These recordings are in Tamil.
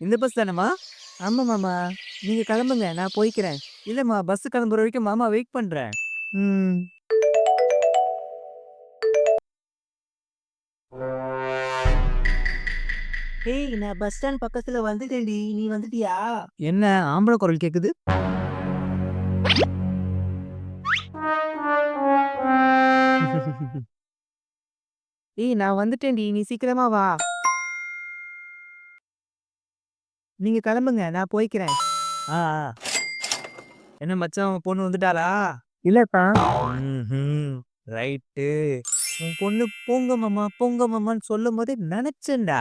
இந்த பஸ் தானேம்மா? ஆமா மாமா. நீங்க கிளம்புங்க. நான் போய்க்கிறேன். இல்லம்மா பஸ் கிளம்புற வரைக்கும் மாமா வெயிட் பண்றேன். ம். ஏய் நான் பஸ் ஸ்டாண்ட் பக்கத்துல வந்துட்டேன்டி. நீ வந்துட்டியா? என்ன ஆம்பள குரல் கேக்குது? ஏய் நான் வந்துட்டேன்டி. நீ சீக்கிரமா வா. நீங்க கிளம்புங்க. நான் போய்க்கிறேன். ஆ, ஆ. என்ன மச்சான் உன் பொண்ணு வந்துட்டாளா? இல்லப்பா. ம்ஹ்ம். ரைட்டு. உன் பொண்ணு போங்க மாமா, போங்க மாமான்னு சொல்லும்போதே நெனச்சேன்டா.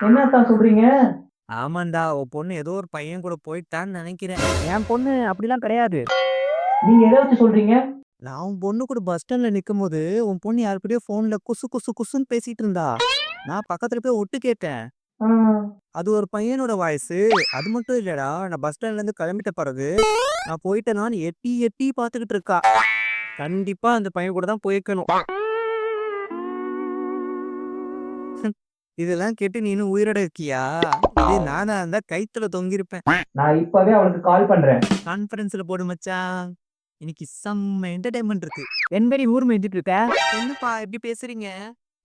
என்னத்தா சொல்றீங்க? ஆமான்டா. உன் பொண்ணு ஏதோ ஒரு பையன் கூட போயிட்டான்னு நெனைக்கிறேன். என் பொண்ணு அப்படிலாம் கிடையாது. நீங்க எத வச்சு சொல்றீங்க? நான் உன் பொண்ணு கூட பஸ் ஸ்டாண்ட்ல நிக்கும்போது, உன் பொண்ணு யார் கூடயோ ஃபோன்ல குசு குசு குசுன்னு பேசிட்டு இருந்தா. நான் பக்கத்துல போய் ஒட்டு கேட்டேன். ஆ. அது ஒரு பையனோட வாய்ஸு. அது மட்டும் இல்லடா, நான் பஸ் ஸ்டாண்ட்லேருந்து கிளம்பிட்ட பிறகு, நான் போயிட்டேனான்னு எட்டி எட்டி பார்த்துக்கிட்டு இருக்கா. கண்டிப்பா அந்த பையன் கூட தான் போயிருக்கணும். இதெல்லாம் கேட்டு நீ இன்னும் உயிரோட இருக்கியா? இதே நானா இருந்தா கயித்துல தொங்கியிருப்பேன். நான் இப்பவே அவளுக்கு கால் பண்றேன். கான்ஃபரன்ஸ்ல போடு மச்சான். இன்னைக்கு செம்ம என்டர்டைன்மென்ட் இருக்கு. என்படி ஊர் மேய்ஞ்சிட்டு இருக்க? என்னப்பா இப்படி பேசுறீங்க?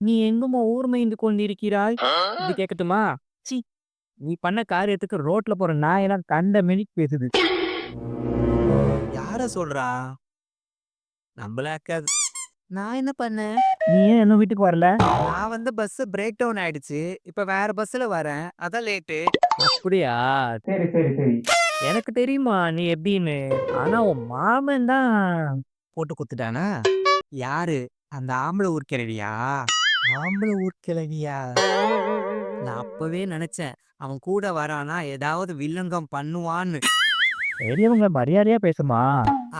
நீ எங்கும்மா ஊர் மேய்ந்து கொண்டிருக்கிறாய்? இது கேட்கட்டுமா? ச்சீ! நீ பண்ண காரியத்துக்கு ரோட்ல போற நாயெல்லாம் கண்ட மேனிக்கு பேசுது. யார சொல்றா? நம்பளாக்காது. நான் என்ன பண்ணேன்? நீ ஏன் இன்னும் வீட்டுக்கு வரல? நான் வந்து பஸ் பிரேக் டவுன் ஆயிடுச்சு. இப்ப வேற பஸ்ல வரேன். அதான் லேட்டு. அப்படியா? சரி, சரி, சரி. எனக்கு தெரியுமா நீ எப்படின்னு. ஆனா உன் மாமன் தான் போட்டு குடுத்துட்டானா? யாரு? அந்த ஆம்பள ஊர் கிழவியா? ஆம்பள ஊர் கிழவியா? நான் அப்பவே நெனச்சேன். அவன் கூட வரான்னா ஏதாவது வில்லங்கம் பண்ணுவான்னு. பெரியவங்க மரியாதையா பேசுமா?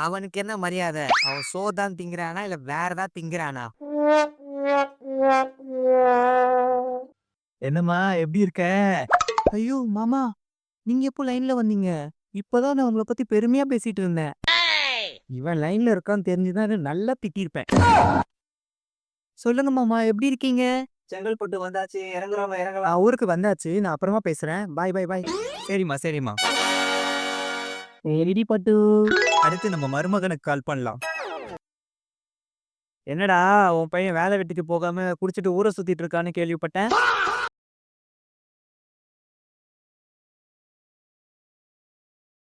அவனுக்கு என்ன மரியாதை? அவன் சோறு தான் திங்கிறானா? இல்ல வேற ஏதாவது திங்கிறானா? என்னம்மா எப்படி இருக்க? ஐயோ! மாமா, நீங்க எப்போ லைன்ல வந்தீங்க? இப்பதான் நான் உங்கள பத்தி பெருமையா பேசிட்டு இருந்தேன். இவன் லைன்ல இருக்கான்னு தெரிஞ்சுதான் நல்லா திட்டியிருப்பேன். சொல்லுங்க மாமா எப்படி இருக்கீங்க? செங்கல்பட்டு வந்தாச்சு. இறங்குறவங்க இறங்கலாம். ஊருக்கு வந்தாச்சு. நான் அப்புறமா பேசுறேன். பாய், பாய், பாய். சரிம்மா, சரிம்மா. சரிடி பட்டு. அடுத்து நம்ம மருமகனுக்கு கால் பண்ணலாம். என்னடா உன் பையன் வேலை வெட்டிக்கு போகாம குடிச்சிட்டு ஊரை சுத்திட்டு இருக்கான்னு கேள்விப்பட்டேன்.